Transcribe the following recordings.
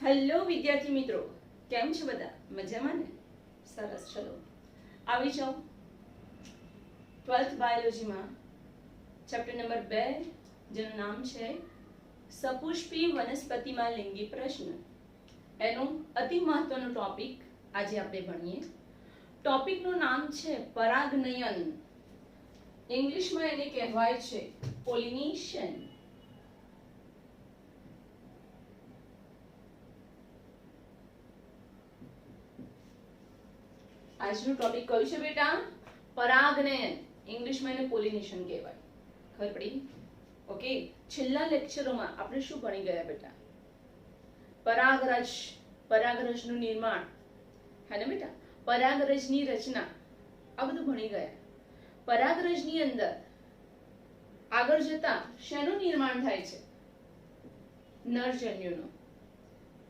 Hello વિદ્યાર્થી મિત્રો, કેમ છો બધા? મજામાં ને? સરસ. ચલો આવી જાઓ 12th બાયોલોજીમાં ચેપ્ટર નંબર 2 જેનું નામ છે સપુષ્પી વનસ્પતિમાં લિંગી પ્રશ્ન. એનો અતિ મહત્વનો ટોપિક આજે આપણે ભણીએ. ટોપિકનું નામ છે પરાગનયન. ઇંગ્લિશમાં એને કહેવાય છે પોલિનેશન. આજનું ટોપિક કયું છે બેટા? પરાગનયન. ઇંગ્લિશમાં એને પોલિનેશન કહેવાય. ખબર પડી? ઓકે. છેલ્લા લેક્ચરોમાં આપણે શું ભણી ગયા બેટા? પરાગરજ, પરાગરજનું નિર્માણ, હે ને બેટા? પરાગરજની રચના, આ બધું ભણી ગયા. પરાગરજની અંદર આગળ જતા શેનું નિર્માણ થાય છે? નરજન્યુનું.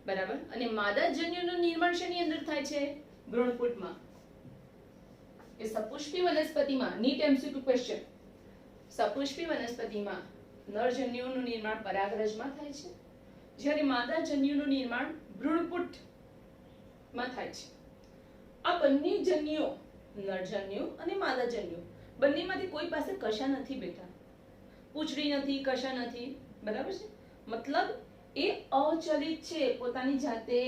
બરાબર. અને માદાજન્યુનું નિર્માણ શેની અંદર થાય છે? ભ્રૂણપુટમાં. એ સપુષ્પી વનસ્પતિમાં નીટ એમસીક્યુ ક્વેશ્ચન. સપુષ્પી વનસ્પતિમાં નરજન્યુનું નિર્માણ પરાગરજમાં થાય છે, જ્યારે માદાજન્યુનું નિર્માણ ભ્રૂણપુટમાં થાય છે. આ બંને જન્યુઓ, નરજન્યુ અને માદાજન્યુ, બંનેમાંથી કોઈ પાસે કશા નથી બેટા. પૂંછડી નથી, કશા નથી. બરાબર છે? મતલબ એ અચલિત છે, પોતાની જાતે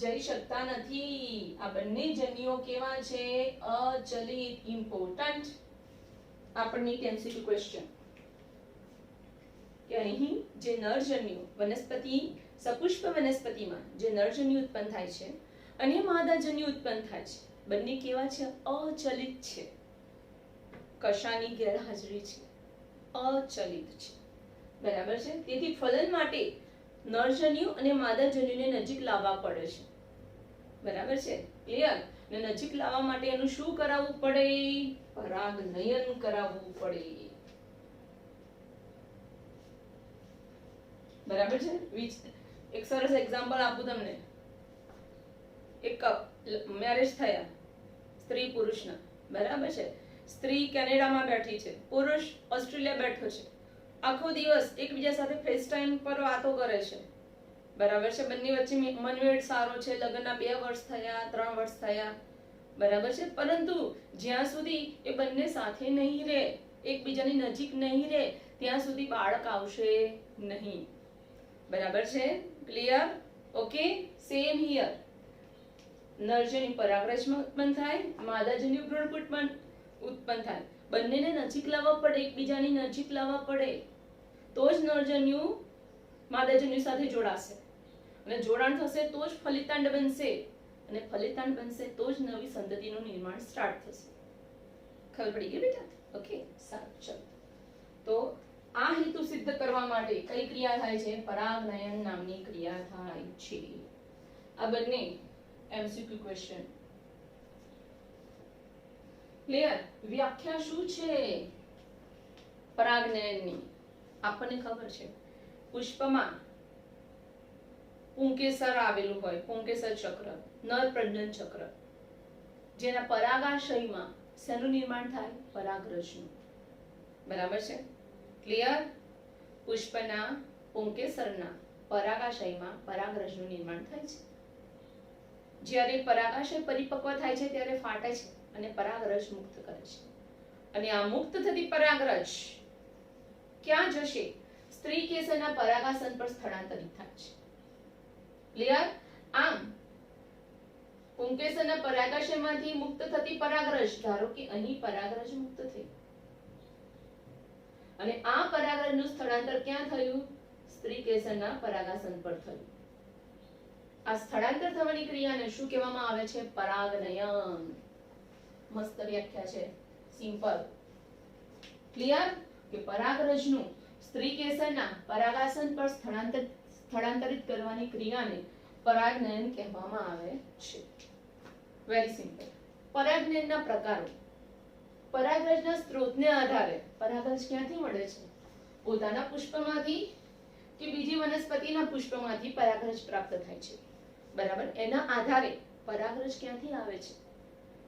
જઈ શકતા નથી. આ બંને જન્યુઓ કેવા છે? અચલિત. ઇમ્પોર્ટન્ટ. આપણને એમસીક્યુ ક્વેશ્ચન કે અહીં જે નરજન્યુ વનસ્પતિ, સપુષ્પ વનસ્પતિમાં જે નરજન્યુ ઉત્પન્ન થાય છે અને માદાજન્યુ ઉત્પન્ન થાય છે, બંને કેવા છે? અચલિત છે. કશાની ગેરહાજરી છે, અચલિત છે. બરાબર છે? તેથી ફલન માટે નરજન્યુ અને માદાજન્યુને નજીક લાવવા પડે છે. બરાબર છે? ક્લિયર? ને નજીક લાવવા માટે એનું શું કરાવવું પડે? પરાગનયન કરાવવું પડે. બરાબર છે? એક સરસ એક્ઝામ્પલ આપું તમને. એક મેરેજ થયા સ્ત્રી પુરુષના. બરાબર છે? સ્ત્રી કેનેડામાં બેઠી છે, પુરુષ ઓસ્ટ્રેલિયા બેઠો છે. આખો દિવસ એકબીજા સાથે ફેસ ટાઈમ પર વાતો કરે છે. બરાબર છે? બંને વચ્ચે મનવેડ સારો છે. લગ્નના 2 વર્ષ થયા, 3 વર્ષ થયા. બરાબર છે? પરંતુ જ્યાં સુધી એ બંને સાથે નહીં રહે, એકબીજાની નજીક નહીં રહે, ત્યાં સુધી બાળક આવશે નહીં. બરાબર છે? ક્લિયર? ઓકે. Same here. નરજન્યુ પરાગરજમાં ઉત્પન્ન થાય, માદાજન્યુ ભ્રૂણપુટમાં ઉત્પન્ન થાય. બંનેને નજીક લાવવા પડે, એકબીજાની નજીક લાવવા પડે, તો જ નરજન્યુ માદાજન્યુ સાથે જોડાશે. અને જોડાણ થશે તો જ ફલિતાંડ બનશે, અને ફલિતાંડ બનશે તો જ નવી સંતતિનું નિર્માણ સ્ટાર્ટ થશે. ખબર પડી ગઈ બેટા? ઓકે. સારું. ચલો. તો આ હેતુ સિદ્ધ કરવા માટે કઈ ક્રિયા થાય છે? પરાગનયન નામની ક્રિયા થાય છે. આ બંને એમસીક્યુ ક્વેશ્ચન. ક્લિયર? વ્યાખ્યા શું છે પરાગનયનની? આપણને ખબર છે પુષ્પમાં પુંકેસર આવેલું હોય, પુંકેસર ચક્ર, નર પ્રજનન ચક્ર, જેના પરાગાશયમાં શેનું નિર્માણ થાય? પરાગરજનું. બરાબર છે? ક્લિયર? પુષ્પના પુંકેસરના પરાગાશયમાં પરાગરજનું નિર્માણ થાય છે. જ્યારે પરાગાશય પરિપક્વ થાય છે ત્યારે ફાટે છે અને પરાગરજ મુક્ત કરે છે. અને આ મુક્ત થતી પરાગરજ ક્યાં જશે? સ્ત્રી કેસરના પરાગાસન પર સ્થળાંતરિત થાય છે. ક્લિયર? આમ પુંકેસરના પરાગાશયમાંથી મુક્ત થતી પરાગરજ, ધારો કે અહીં પરાગરજ મુક્ત થઈ, અને આ પરાગરજનું સ્થળાંતર ક્યાં થયું? સ્ત્રી કેસરના પરાગાસન પર થયું. આ સ્થળાંતર થવાની ક્રિયાને શું કહેવામાં આવે છે? પરાગનયન. મસ્ત વ્યાખ્યા છે, સિમ્પલ. ક્લિયર? કે પરાગરજનું સ્ત્રી કેસરના પરાગાસન પર સ્થળાંતરિત કરવાની ક્રિયાને પરાગનયન કહેવામાં આવે છે. Very simple. પરાગનયનના પ્રકારો. પરાગરજના સ્ત્રોતને આધારે પરાગરજ ક્યાંથી મળે છે? પોતાના પુષ્પમાંથી કે બીજી વનસ્પતિના પુષ્પમાંથી પરાગરજ પ્રાપ્ત થાય છે. બરાબર? એના આધારે પરાગરજ ક્યાંથી આવે છે?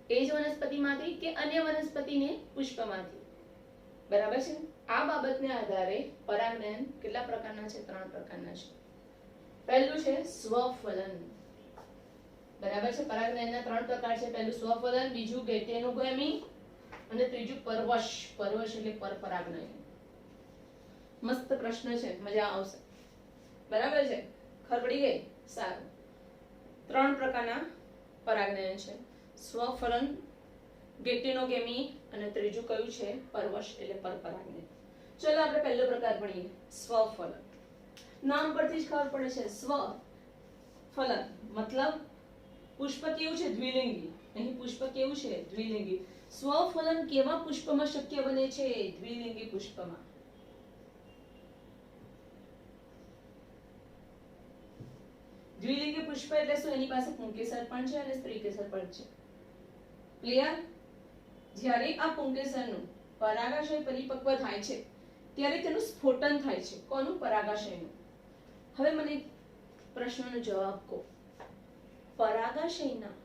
એ જ વનસ્પતિમાંથી કે અન્ય વનસ્પતિને પુષ્પમાંથી. બરાબર છે? આ બાબતને આધારે પરાગનયન કેટલા પ્રકારના છે? 3 પ્રકારના છે. પહેલું છે સ્વફલન, બરાબર છે. પરાગનયનના 3 પ્રકાર છે. પહેલું સ્વફલન, બીજું ગેટેનોગેમી અને ત્રીજું પરવશ. પરવશ એટલે પરપરાગનયન. મસ્ત પ્રશ્ન છે, મજા આવશે. બરાબર છે, ખબર પડી ગઈ? સારું. 3 પ્રકારના પરાગનયન છે, સ્વફલન, ગેટેનોગેમી અને ત્રીજું કયું છે? પરવશ એટલે પરપરાગનયન. ચલો આપણે પહેલો પ્રકાર ભણીએ, સ્વફલન. નામ પરથી જ ખબર પડે છે, સ્વફલન મતલબ પુષ્પ કેવું છે? દ્વિલિંગી. અહીં પુષ્પ કેવું છે? દ્વિલિંગી. સ્વફલન કેવા પુષ્પમાં શક્ય બને છે? દ્વિલિંગી પુષ્પમાં. દ્વિલિંગી પુષ્પ એટલે શું? એની પાસે પુંકેસર પણ છે અને સ્ત્રીકેસર પણ છે. ક્લિયર? જ્યારે આ પુંકેસરનું પરાગાશય પરિપક્વ થાય છે ત્યારે તેનું સ્ફોટન થાય છે. કોનું? પરાગાશયનું. હવે મને પ્રશ્નનો જવાબ કહો. પરાગાશયના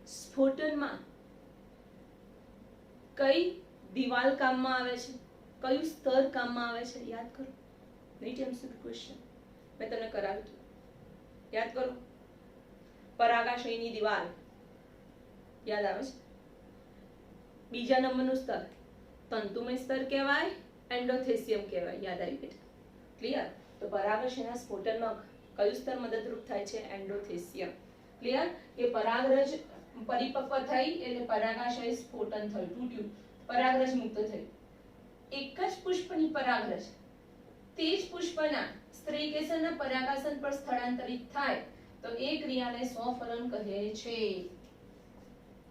સ્ફોટનમાં કઈ દિવાલ કામમાં આવે છે? કયું સ્તર કામમાં આવે છે? યાદ કરો. નીટ એમસીક્યુ ક્વેશ્ચન મેં તમને કરાવ્યું હતું, યાદ કરો. પરાગાશયની દિવાલ યાદ આવે છે? બીજા નંબરનું સ્તર તંતુમય સ્તર કહેવાય, એન્ડોથેસિયમ કહેવાય. યાદ આવી બેટા? ક્લિયર? તો પરાગાશયના સ્ફોટનમાં કયું સ્તર મદદરૂપ થાય છે? એન્ડોથેસિયમ. ક્લિયર? કે પરાગરજ પરિપક્વ થઈ એટલે પરાગાશય સ્ફોટન થયું, તૂટ્યું, પરાગરજ મુક્ત થઈ. એક જ પુષ્પની પરાગરજ તે જ પુષ્પના સ્ત્રીકેસરના પરાગાસન પર સ્થળાંતરિત થાય તો એ ક્રિયાને સ્વફલન કહે છે.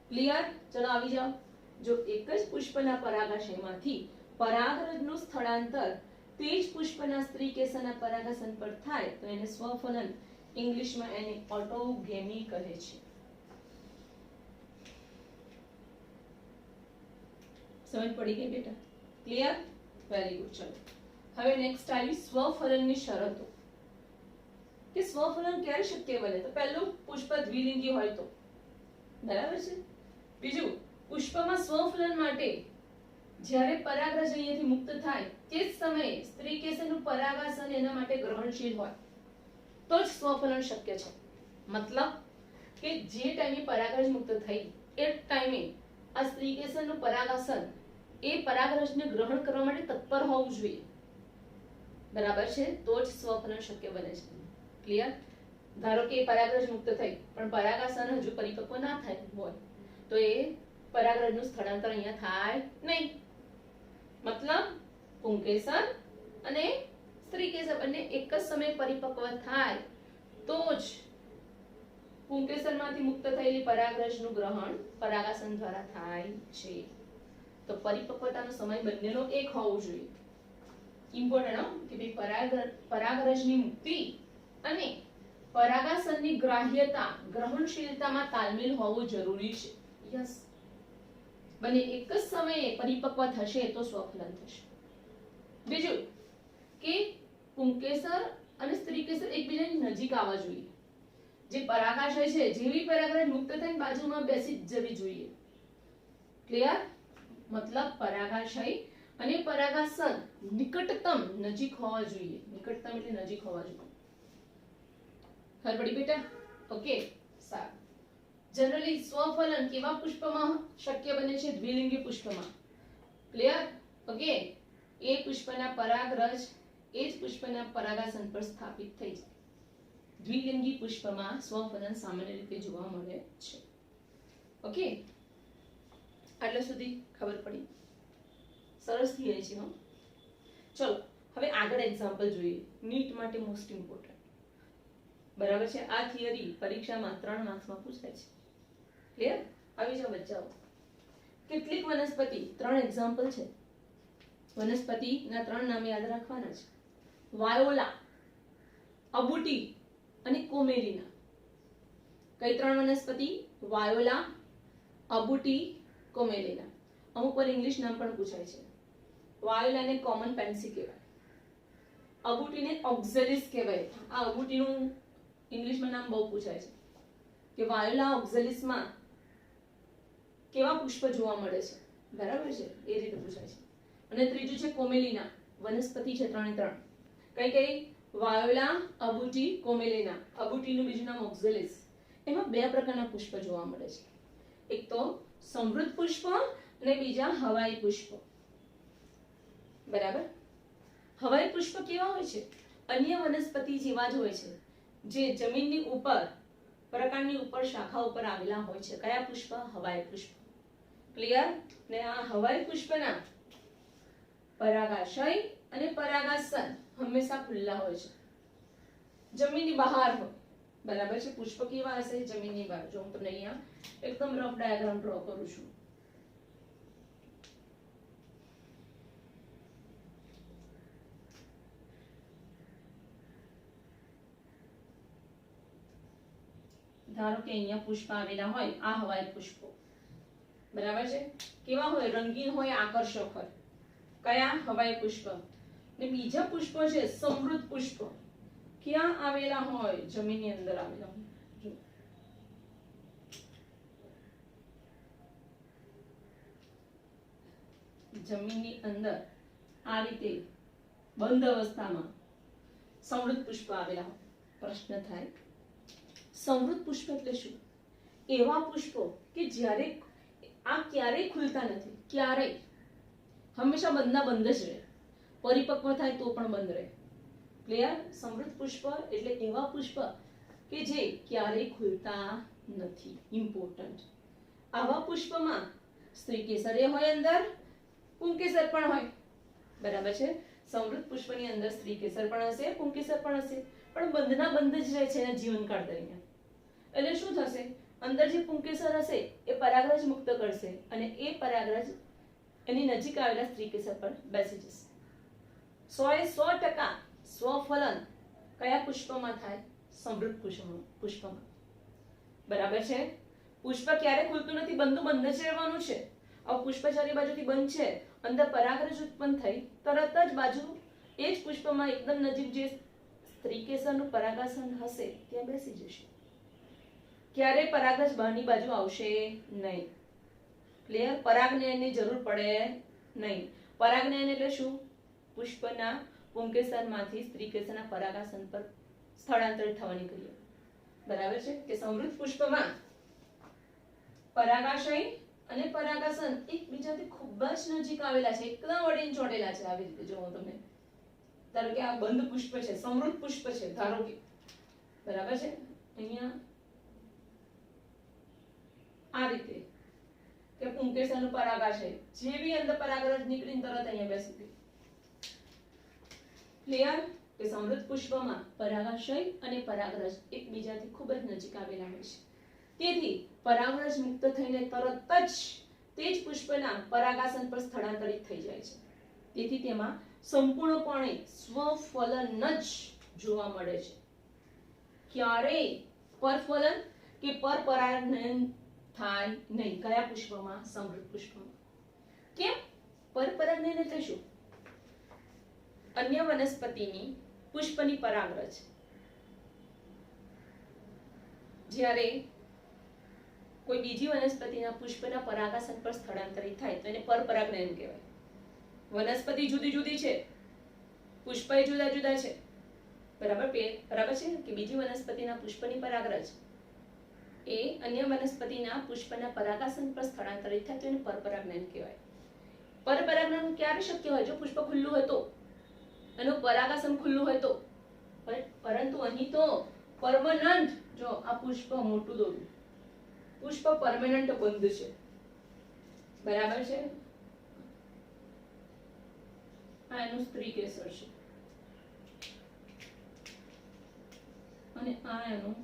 ક્લિયર? ચલો આવી જાઓ. જો એક જ પુષ્પના પરાગાશયમાંથી પરાગરજનું સ્થળાંતર તે જ પુષ્પના સ્ત્રીકેસરના પરાગાસન પર થાય તો એને સ્વફલન, ઇંગ્લિશમાં એને ઓટોગેમી કહે છે. સમજ પડી ગઈ બેટા? ક્લિયર? Very good. ચલો હવે નેક્સ્ટ આવી સ્વફલનની શરતો. કે સ્વફલન ક્યારે શક્ય બને? તો પહેલું, પુષ્પ દ્વિલિંગી હોય તો. બરાબર છે. બીજું, પુષ્પમાં સ્વફલન માટે જ્યારે પરાગરજ અહીંયાથી મુક્ત થાય તે જ સમયે સ્ત્રીકેસરનું પરાગાસન એના માટે ગ્રહણશીલ હોય તો જ સ્વફલન શક્ય છે. મતલબ કે જે ટાઈમે પરાગરજ મુક્ત થઈ એ ટાઈમે આ સ્ત્રીકેસરનું પરાગાસન એ પરાગરજને ગ્રહણ કરવા માટે તત્પર હોવું જોઈએ. બરાબર છે? તો જ સ્વફલન શક્ય બને છે. ક્લિયર? ધારો કે પરાગરજ મુક્ત થઈ પણ પરાગાસન હજુ પરિપક્વ ના થાય હોય તો એ પરાગરજનું સ્થળાંતર અહીંયા થાય નહીં. મતલબ પુંકેસર અને સ્ત્રીકેસર બંને એક જ સમયે પરિપક્વ થાય તો જ પુંકેસરમાંથી મુક્ત થયેલી પરાગરજનું ગ્રહણ પરાગાસન દ્વારા થાય છે. તો પરિપક્વતાનો સમય બંનેનો એક હોવો જોઈએ. ઇમ્પોર્ટન્ટ કે ભાઈ પરાગરજની મુક્તિ અને પરાગાસનની ગ્રાહ્યતા, ગ્રહણશીલતામાં તાલમેલ હોવો જરૂરી છે. યસ, બંને એક જ સમયે પરિપક્વ થશે તો સ્વફલન થશે. બીજું કે પુંકેસર અને સ્ત્રીકેસર એકબીજાની નજીક આવવા જોઈએ. જે પરાગાશય છે જેવી પરાગરજ મુક્ત થઈને બાજુમાં બેસી જવી જોઈએ. ક્લિયર? મતલબ પરાગાશય અને પરાગાસન નિકટતમ નજીક હોવા જોઈએ. નિકટતમ એટલે નજીક હોવા જોઈએ. ખબર પડી બેટા? ઓકે, સારું. જનરલી સ્વફલન કેવા પુષ્પમાં શક્ય બને છે? દ્વિલિંગી પુષ્પમાં. ક્લિયર? ઓકે. એ પુષ્પના પરાગરજ એ જ પુષ્પના પરાગાસન પર સ્થાપિત થઈ જાય. દ્વિલિંગી પુષ્પમાં સ્વફલન સામાન્ય રીતે જોવા મળે છે. ઓકે, આટલા સુધી ખબર પડી? સરસ થિયરી છે. ચલો હવે આગળ એક્ઝામ્પલ જોઈએ. નીટ માટે મોસ્ટ ઇમ્પોર્ટન્ટ. બરાબર છે? આ થિયરી પરીક્ષામાં 3 માર્ક્સમાં પૂછાય છે. ક્લિયર? આવી જાઓ બચ્ચાઓ. કેટલીક વનસ્પતિ, 3 એક્ઝામ્પલ છે. વનસ્પતિના 3 નામ યાદ રાખવાના છે. વાયોલા, અબુટી અને કોમેલિના. કઈ 3 વનસ્પતિ? વાયોલા, અબુટી, કોમેલિના. અમુક વાર ઇંગ્લિશ નામ પણ પૂછાય છે. વાયોલાને કોમન પેન્સી કહેવાય, અબુટીને ઓક્ઝેલિસ કહેવાય. આ અબુટીનું ઇંગ્લિશમાં નામ બહુ પૂછાય છે કે વાયોલા ઓક્ઝેલિસમાં કેવા પુષ્પ જોવા મળે છે. બરાબર છે? એ રીતે પૂછાય છે. અને ત્રીજું છે કોમેલિના. વનસ્પતિ છે 3 એ 3. કઈ કઈ? વાયોલા, અબુટી, કોમેલિના. અબુટીનું બીજું નામ ઓક્ઝેલિસ. એમાં બે પ્રકારના પુષ્પ જોવા મળે છે. એક તો સમૃદ્ધ પુષ્પ અને બીજા હવાઈ પુષ્પ. બરાબર. હવાઈ પુષ્પ કેવા હોય છે? અન્ય વનસ્પતિ જેવા જ હોય છે, જે જમીનની ઉપર પ્રકાંડની ઉપર શાખા ઉપર આવેલા હોય છે. કયા પુષ્પ? હવાઈ પુષ્પ. ક્લિયર? ને આ હવાઈ પુષ્પના પરાગાશય અને પરાગાસન હંમેશા ખુલ્લા હોય છે, જમીનની બહાર હોય. બરાબર છે. પુષ્પ કેવા હશે? જમીનની બહાર. જો હું તમને અહીંયા એકદમ રફ ડાયાગ્રામ ડ્રો કરું છું. ધારો કે અહીંયા પુષ્પ આવેલા હોય, આ હવાઈ પુષ્પો. બરાબર છે. કેવા હોય? રંગીન હોય, આકર્ષક હોય. કયા? હવાઈ પુષ્પ. ને બીજા પુષ્પ છે સમૃદ્ધ પુષ્પ. ક્યાં આવેલા હોય? જમીનની અંદર આવેલા હોય. જો જમીનની અંદર આ રીતે બંધ અવસ્થામાં સમૃદ્ધ પુષ્પ આવેલા હોય. પ્રશ્ન થાય, સમૃદ્ધ પુષ્પ એટલે શું? એવા પુષ્પો કે જ્યારે આ ક્યારેય ખુલતા નથી, ક્યારેય, હંમેશા બંધના બંધ જ રહે. પરિપક્વ થાય તો પણ બંધ રહે. ક્લિયર? સમૃદ્ધ પુષ્પ એટલે એવા પુષ્પ કે જે ક્યારેય ખુલતા નથી. ઇમ્પોર્ટન્ટ. આવા પુષ્પમાં સ્ત્રી કેસર હોય, અંદર પુંકેસર પણ હોય. બરાબર છે. સમૃદ્ધ પુષ્પની અંદર સ્ત્રી કેસર પણ હશે, પુંકેસર પણ હશે, પણ બંધના બંધ જ રહે છે એના જીવનકાળ દરમિયાન. એટલે શું થશે? અંદર જે પુંકેસર હશે એ પરાગરજ મુક્ત કરશે અને એ પરાગરજ એની નજીક આવેલા સ્ત્રી કેસર પર બેસી જશે. 100% સ્વફલન કયા પુષ્પમાં થાય? સમૃદ્ધ પુષ્પમાં. બરાબર છે. પુષ્પ ક્યારે ખુલતું નથી, બંધ જ રહેવાનું છે. આ પુષ્પ ચારે બાજુથી બંધ છે, અંદર પરાગરજ ઉત્પન્ન થઈ, તરત જ બાજુ એ જ પુષ્પમાં એકદમ નજીક જે સ્ત્રી કેસરનું પરાગાસન હશે ત્યાં બેસી જશે. ક્યારે પરાગરજ બહારની બાજુ આવશે નહીં. ક્લિયર? પરાગનયનની જરૂર પડે નહીં. પરાગનયન એટલે શું? પુષ્પના પુંકેસરમાંથી સ્ત્રી કેસરના પરાગાસન પર સ્થળાંતરિત થવાની ક્રિયા. બરાબર છે. કે સમૃદ્ધ પુષ્પમાં પરાગાશય અને પરાગાસન એકબીજાથી ખૂબ જ નજીક આવેલા છે, એકદમ અડીને ચોટેલા છે. આવી રીતે જો તમે ધારો કે આ બંધ પુષ્પ છે, સમૃદ્ધ પુષ્પ છે, ધારો કે. બરાબર છે. અહીંયા આ રીતે કે પુંકેસરનું પરાગાશય જેવી અંદર પરાગરજ નીકળીને તરત અહીંયા બેસી ગઈ. ક્લિયર? કે સમૃદ્ધ પુષ્પમાં પરાગાશય અને પરાગરજ એકબીજાથી ખૂબ જ નજીક આવેલા હોય છે. તેથી પરાગરજ મુક્ત થઈને તરત જ તે જ પુષ્પના પરાગાસન પર સ્થળાંતરિત થઈ જાય છે. તેથી તેમાં સંપૂર્ણપણે સ્વફલન જ જોવા મળે છે. ક્યારેય પરફલન કે પરપરાગનયન થાય નહીં. કયા પુષ્પમાં? સમૃદ્ધ પુષ્પમાં. કેમ? પરપરાગનયન એટલે શું? અન્ય વનસ્પતિની પુષ્પની પરાગરજ જ્યારે કોઈ બીજી વનસ્પતિના પુષ્પના પરાગાસન પર સ્થળાંતરિત થાય તો એને પરપરાગનયન કહેવાય. વનસ્પતિ જુદી જુદી છે, પુષ્પ જુદા જુદા છે. બરાબર છે કે બીજી વનસ્પતિના પુષ્પની પરાગરજ એ અન્ય વનસ્પતિના પુષ્પના પરાગાસન પર સ્થળાંતરિત થાય તો એને પરપરાગનયન કહેવાય. પરપરાગનયન ક્યારે શક્ય હોય? જો પુષ્પ ખુલ્લું હોય તો, એનું પરાગાસન ખુલ્લું હોય તો. પરંતુ અહીં તો પરમનન્ટ, જો આ પુષ્પ મોટું દોરું, પુષ્પ પરમેનન્ટ બંધ છે. બરાબર છે. આ એનું સ્ત્રી કેસર છે અને આ એનું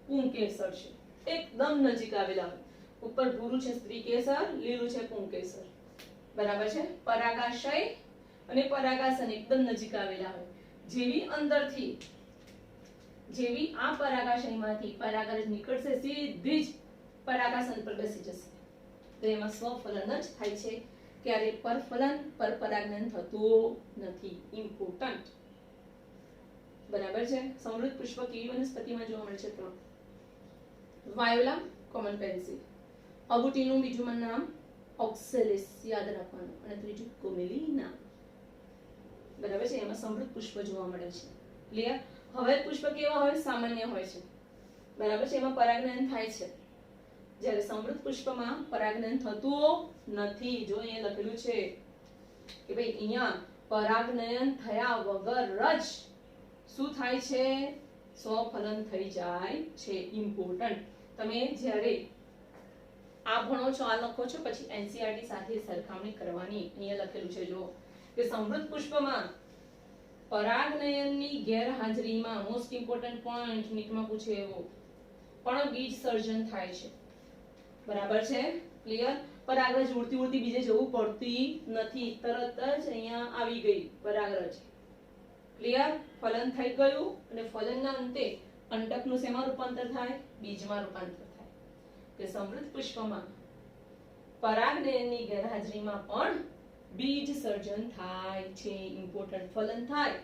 પુંકેસર છે. એકદમ નજીક આવેલા હોય. ઉપર ભૂરું છે સ્ત્રી કેસર, લીલું છે પુંકેસર. બરાબર છે. પરાગાશય અને પરાગાસન એકદમ નજીક આવેલા હોય. જેવી આ પરાગાશયમાંથી પરાગરજ નીકળશે, સીધી જ પરાગાસન પર બેસી જશે. તો એમાં સ્વફલન જ થાય છે. ક્યારે પરફલન, પરપરાગનયન થતું નથી. ઇમ્પોર્ટન્ટ. બરાબર છે. સમૃદ્ધ પુષ્પ કેવી વનસ્પતિમાં જોવા મળે છે? તો વાયોલા, કોમન પેન્સિલ. અબુટીનું બીજું નામ ઓક્સેલિસ, યાદ રાખવાનું. અને ત્રીજું કોમેલિના. બરાબર બરાબર છે, એમાં સમૃદ્ધ પુષ્પ જોવા મળે છે. ક્લિયર? હવે પુષ્પ કેવા હોય? સામાન્ય હોય છે. બરાબર છે, એમાં પરાગનયન થાય છે. જ્યારે સમૃદ્ધ પુષ્પમાં પરાગનયન થતું નથી. જો અહીંયા લખેલું છે કે ભાઈ અહીંયા પરાગનયન થયા વગર જ શું થાય છે? સ્વફલન થઈ જાય છે. ઇમ્પોર્ટન્ટ. તમે જ્યારે આ ભણો છો, આ લખો છો, પછી એનસીઈઆરટી સાથે સરખામણી કરવાની. અહીંયા લખેલું છે જો કે સમૃદ્ધ પુષ્પમાં પરાગનયનની ગેરહાજરીમાં મોસ્ટ ઇમ્પોર્ટન્ટ પોઈન્ટ નીટમાં પૂછે એવો પણ બીજ સર્જન થાય છે. બરાબર છે? ક્લિયર? પરાગરજ ઉડતી ઉડતી બીજે જવું પડતી નથી, તરત જ અહીંયા આવી ગઈ પરાગરજ. ક્લિયર? ફલન થઈ ગયું અને ફલનના અંતે અંડકનું શેમાં રૂપાંતર થાય? બીજમાં રૂપાંતર થાય. કે સમૃદ્ધ પુષ્પમાં પરાગનયનની ગેરહાજરીમાં પણ બીજ સર્જન થાય છે. ઇમ્પોર્ટન્ટ. ફલન થાય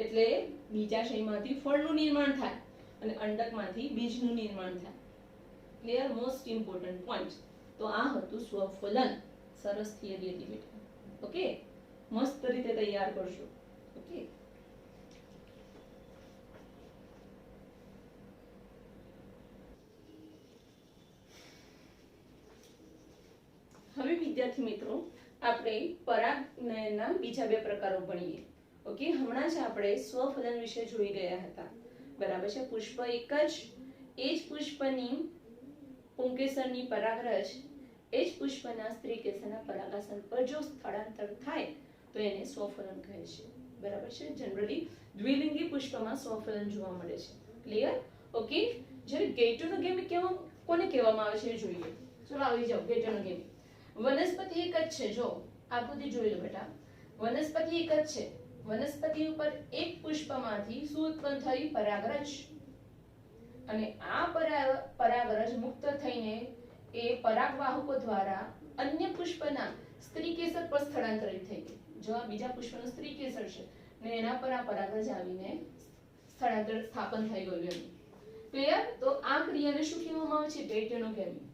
એટલે બીજાશયમાંથી ફળનું નિર્માણ થાય અને અંડકમાંથી બીજનું નિર્માણ થાય. ક્લિયર? Most important point. તો આ હતું સ્વફલન. સરસ થિયરી હતી બેટા. ઓકે, મસ્ત રીતે તૈયાર કરજો. ઓકે, હવે વિદ્યાર્થી મિત્રો આપણે પરાગનયનના બીજા બે પ્રકારો ભણીએ. ઓકે, હમણાં જ આપણે સ્વફલન વિશે જોઈ ગયા હતા. બરાબર છે? પુષ્પ એક જ, એ જ પુષ્પની પુંકેસરની પરાગરજ એ જ પુષ્પના સ્ત્રીકેસરના પરાગાસન પર જો સ્થળાંતર થાય તો એને સ્વફલન કહે છે. બરાબર છે? જનરલી દ્વિલિંગી પુષ્પમાં સ્વફલન જોવા મળે છે. ક્લિયર? ઓકે, જ્યારે ગેટોનોગેમી કોને કહેવામાં આવે છે એ જોઈએ. ચલો આવી જાઓ. ગેટોનોગેમી વનસ્પતિ એક જ છે. જો આકૃતિ જોઈ લો બેટા. વનસ્પતિ એક જ છે. વનસ્પતિ ઉપર એક પુષ્પમાંથી શું ઉત્પન્ન થઈ? પરાગરજ. અને આ પરાગરજ મુક્ત થઈને એ પરાગવાહકો દ્વારા અન્ય પુષ્પના સ્ત્રીકેસર પર સ્થળાંતરિત થઈ ગઈ. જો આ બીજા પુષ્પનું સ્ત્રીકેસર છે ને એના પર આ પરાગરજ આવીને સ્થાપન થઈ ગયું એમ. ક્લિયર? તો આ ક્રિયાને શું કહેવામાં આવે છે? ગેટોનોગેમી.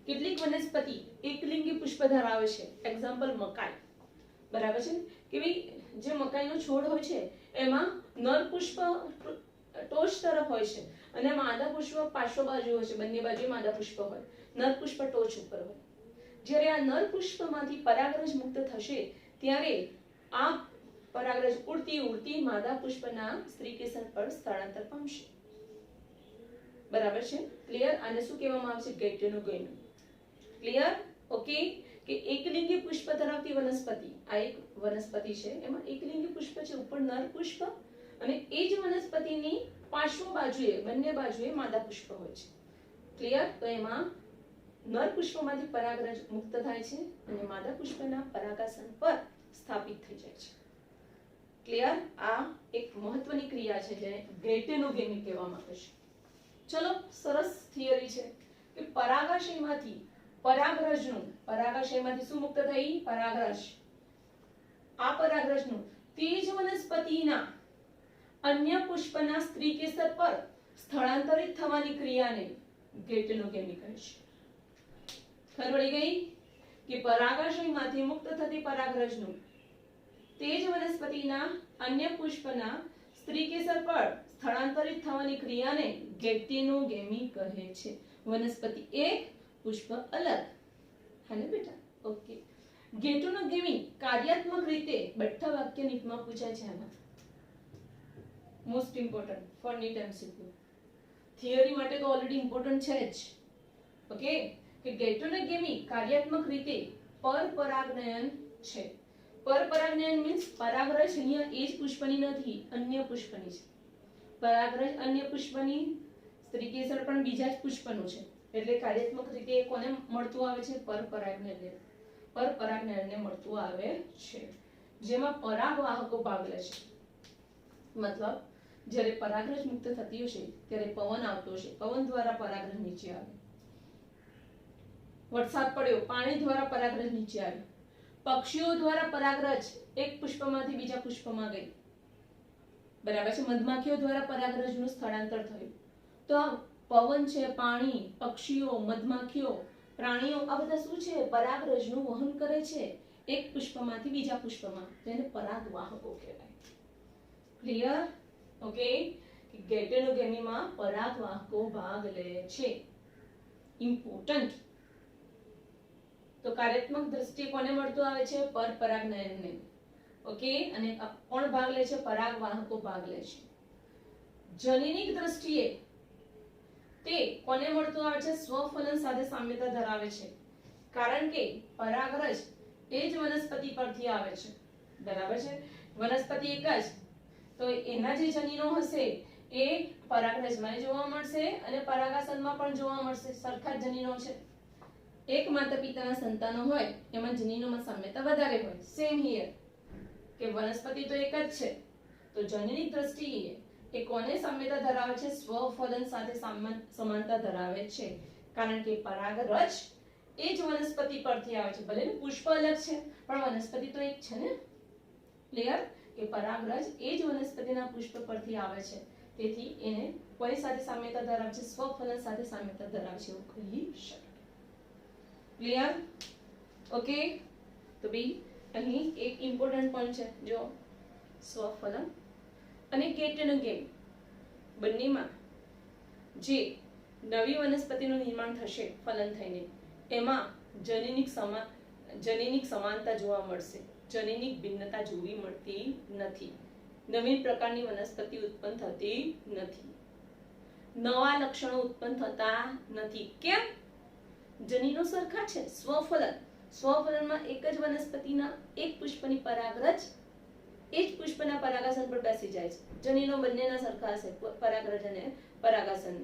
કેટલીક વનસ્પતિ એકલિંગી પુષ્પ ધરાવે છે. એક્ઝામ્પલ મકાઈ. બરાબર છે? કે ભાઈ જે મકાઈનો છોડ હોય છે એમાં નર પુષ્પ ટોચ તરફ હોય છે અને માદા પુષ્પ પાર્શ્વ બાજુ હોય છે. બંને બાજુએ માદા પુષ્પ હોય. નર પુષ્પ ટોચ ઉપર હોય. જ્યારે આ નર પુષ્પમાંથી પરાગરજ મુક્ત થશે ત્યારે આ પરાગરજ ઉડતી ઉડતી માદા પુષ્પના સ્ત્રીકેસર પર સ્થળાંતર પામશે. બરાબર છે? ક્લિયર? આને શું કહેવામાં આવે છે? ગેટોનોગેમી. ક્લિયર? ઓકે, કે એકલિંગી પુષ્પ ધરાવતી વનસ્પતિ. આ એક વનસ્પતિ છે, એમાં એકલિંગી પુષ્પ છે, ઉપર નર પુષ્પ અને એ જ વનસ્પતિની પાર્શ્વ બાજુએ બંને બાજુએ માદા પુષ્પ હોય છે. ક્લિયર? તો એમાં નર પુષ્પમાંથી પરાગરજ મુક્ત થાય છે અને માદા પુષ્પના પરાગાસન પર સ્થાપિત થઈ જાય છે. ક્લિયર? આ એક મહત્વની ક્રિયા છે જેને ગેટોનોગેમી કહેવામાં આવે છે. ચલો, સરસ થિયરી છે કે પરાગાશયમાંથી શું મુક્ત થઈ? પરાગરજ. આ પરાગરજનું તે જ વનસ્પતિના અન્ય પુષ્પના સ્ત્રીકેસર પર સ્થળાંતરિત થવાની ક્રિયાને ગેટોનોગેમી કહે છે. ખબર પડી ગઈ કે પરાગાશયમાંથી મુક્ત થતી પરાગરજનું તે જ વનસ્પતિના અન્ય પુષ્પના સ્ત્રીકેસર પર સ્થળાંતરિત થવાની ક્રિયાને ગેટોનોગેમી કહે છે. વનસ્પતિ એક, પુષ્પ અલગ. હાલે બેટા? ઓકે. ગેટોનોગેમી કાર્યાત્મક રીતે બઠ્ઠા વાક્ય નીટમાં પૂછાય છે. આમાં most important for NEET MCQ. Theory માટે તો ઓલરેડી ઇમ્પોર્ટન્ટ છે જ. ઓકે, કે ગેટોનોગેમી કાર્યાત્મક રીતે પરપરાગનયન છે. પરપરાગનયન મીન્સ પરાગરજ અહીંયા એ જ પુષ્પની નથી, અન્ય પુષ્પની છે. પરાગરજ અન્ય પુષ્પની, સ્ત્રીકેસર પણ બીજા જ પુષ્પનું છે. એટલે કાર્યાત્મક રીતે કોને મળતું આવે છે? પરપરાગનયનને મળતું આવે છે. જેમાં પરાગવાહકો ભાગ લે છે. મતલબ જ્યારે પરાગરજ મુક્ત થતી હશે ત્યારે પવન આવતો હશે, પવન દ્વારા પરાગરજ નીચે આવે. વરસાદ પડ્યો, પાણી દ્વારા પરાગરજ નીચે આવી. પક્ષીઓ દ્વારા પરાગરજ એક પુષ્પમાંથી બીજા પુષ્પમાં ગઈ. બરાબર છે? મધમાખીઓ દ્વારા પરાગરજનું સ્થળાંતર થયું. તો પવન છે, પાણી, પક્ષીઓ, મધમાખીઓ, પ્રાણીઓ આ બધા શું છે? પરાગરજનું વહન કરે છે. એક પુષ્પમાંથી બીજા પુષ્પમાં, જેને પરાગવાહકો કહેવાય. ક્લિયર? ઓકે. ગેટેનોગેમીમાં પરાગવાહકો ભાગ લે છે. ઇમ્પોર્ટન્ટ. તો કાર્યાત્મક દ્રષ્ટિએ કોને મળતું આવે છે? પરપરાગનયનને. ઓકે. અને કોણ ભાગ લે છે? પરાગવાહકો ભાગ લે છે. જનીનિક દ્રષ્ટિએ તે કોને મળતું આવે છે? સ્વફલન સાથે સામ્યતા ધરાવે છે, કારણ કે પરાગરજ એ જ વનસ્પતિ પરથી આવે છે. બરાબર છે? વનસ્પતિ એક જ, તો એના જે જનીનો હશે એ પરાગરજમાં જોવા મળશે અને પરાગાસનમાં પણ જોવા મળશે. સરખા જ જનીનો છે. એક માતા પિતાના સંતાનો હોય એમાં જનીનોમાં સામ્યતા વધારે હોય. સેમ હિયર, કે વનસ્પતિ તો એક જ છે, તો જનીનિક દ્રષ્ટિએ એ કોને સામ્યતા ધરાવે છે? સ્વફલન સાથે સમાનતા ધરાવે છે, કારણ કે પરાગરજ એ જ વનસ્પતિ પરથી આવે છે. ભલે ને પુષ્પ અલગ છે, પણ વનસ્પતિ તો એક છે ને. ક્લિયર? કે પરાગરજ એ જ વનસ્પતિના પુષ્પ પરથી આવે છે, તેથી એને કોઈ સાથે સામ્યતા ધરાવે છે? સ્વફલન સાથે સામ્યતા ધરાવે છે, એવું કહી શકાય. ક્લિયર? ઓકે. તો બી અહીં એક ઇમ્પોર્ટન્ટ પોઈન્ટ છે, જો સ્વફલન અને ગેટેનોગેમી બંનેમાં જે નવી વનસ્પતિનું નિર્માણ થશે ફલન થઈને, એમાં જનીનિક સમાનતા જોવા મળશે. જનીનિક ભિન્નતા જોવી મળતી નથી. નવીન પ્રકારની વનસ્પતિ ઉત્પન્ન થતી નથી. નવા લક્ષણો ઉત્પન્ન થતા નથી. કેમ? જનીનો સરખા છે. સ્વફલનમાં એક જ વનસ્પતિના એક પુષ્પની પરાગરજ એ જ પુષ્પના પરાગાસન પર બેસી જાય છે. જનીનો બંનેના સરખા હશે, પરાગરજ અને પરાગાસન.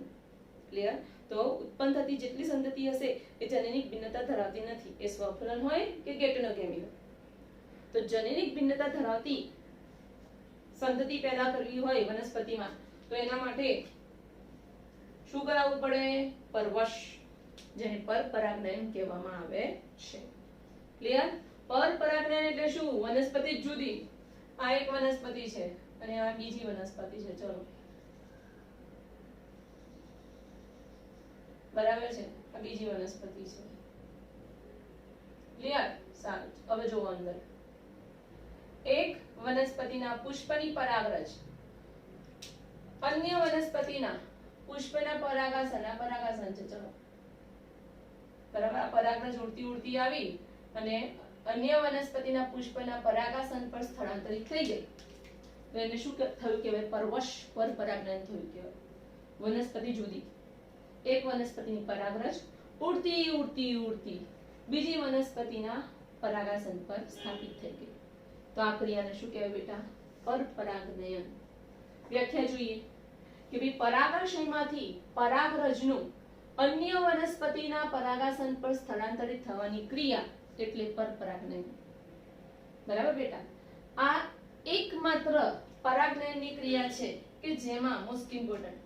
ક્લિયર? તો ઉત્પન્ન થતી જેટલી સંતતિ હશે એ જનીનિક ભિન્નતા ધરાવતી નથી. એ સ્વફલન હોય કે ગેટેનોગેમી હોય. તો જનીનિક ભિન્નતા ધરાવતી સંતતિ પેદા કરવી હોય વનસ્પતિમાં, તો એના માટે શું કરાવવું પડે? પરવશ, જેને પરપરાગનયન કહેવામાં આવે છે. ક્લિયર? પરપરાગનયન એટલે શું? વનસ્પતિ જુદી. આ એક વનસ્પતિ છે અને આ બીજી વનસ્પતિ છે. ચલો, બરાબર છે? આ બીજી વનસ્પતિ છે. ક્લિયર? સારું. હવે જોવો અંદર. એક વનસ્પતિના પુષ્પની પરાગરજ અન્ય વનસ્પતિના પુષ્પના પરાગાસન, આ પરાગાસન છે. ચલો, બરાબર. આ પરાગરજ ઉડતી ઉડતી આવી અને અન્ય વનસ્પતિના પુષ્પના પરાગાસન પર સ્થળાંતરિત થઈ ગઈ, તો એને શું થયું કહેવાય? પરવશ, પરપરાગનયન થયું કહેવાય. વનસ્પતિ જુદી. એક વનસ્પતિની પરાગરજ ઉડતી ઉડતી ઉડતી બીજી વનસ્પતિના પરાગાસન પર સ્થાપિત થઈ ગઈ, તો આ ક્રિયાને શું કહેવાય બેટા? પરપરાગનયન. વ્યાખ્યા જોઈએ કે ભાઈ પરાગાશયમાંથી પરાગરજનું અન્ય વનસ્પતિના પરાગાસન પર સ્થળાંતરિત થવાની ક્રિયા એટલે પરપરાગનયન. બરાબર બેટા? આ એકમાત્ર પરાગનયનની ક્રિયા છે કે જેમાં મોસ્ટ ઇમ્પોર્ટન્ટ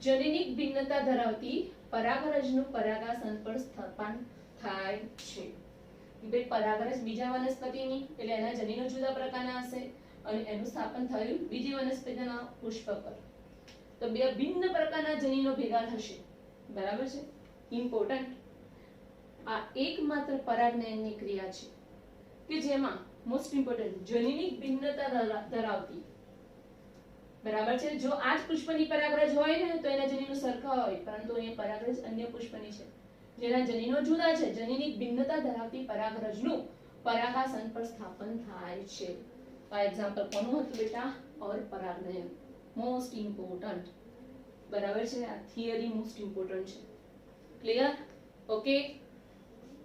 જનીનિક ભિન્નતા ધરાવતી પરાગરજનું પરાગાસન પર સ્થાપન થાય છે. ભાઈ પરાગરજ બીજા વનસ્પતિની એટલે એના જનીનો જુદા પ્રકારના હશે અને એનું સ્થાપન થયું બીજી વનસ્પતિના પુષ્પ પર, તો બે ભિન્ન પ્રકારના જનીનો ભેગા થશે. બરાબર છે? ઇમ્પોર્ટન્ટ. આ એકમાત્ર પરાગનયનની ક્રિયા છે કે જેમાં મોસ્ટ ઇમ્પોર્ટન્ટ જનીનિક ભિન્નતા ધરાવતી, બરાબર છે? જો આ જ પુષ્પની પરાગરજ હોય ને તો એના જનીનો સરખા હોય, પરંતુ અહીંયા પરાગરજ અન્ય પુષ્પની છે જેના જનીનો જુદા છે. જનીનિક ભિન્નતા ધરાવતી પરાગરજનું પરાગાસન પર સ્થાપન થાય છે. આ એક્ઝામ્પલ કોનું હતું બેટા? પરપરાગનયન. Most important. બરાબર છે? આ થિયરી મોસ્ટ ઇમ્પોર્ટન્ટ છે. ક્લિયર? ઓકે.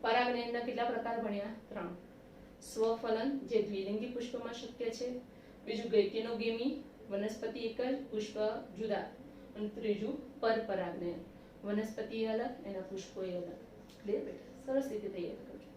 પરાગનયનના કેટલા પ્રકાર ભણ્યા? 3. સ્વફલન, જે દ્વિલિંગી પુષ્પમાં શક્ય છે. બીજું ગેટેનોગેમી, વનસ્પતિ એક જ, પુષ્પ જુદા. અને ત્રીજું પરપરાગનયન, વનસ્પતિ અલગ, એના પુષ્પો અલગ. ક્લિયર બેટા? સરસ રીતે તૈયાર કરજો.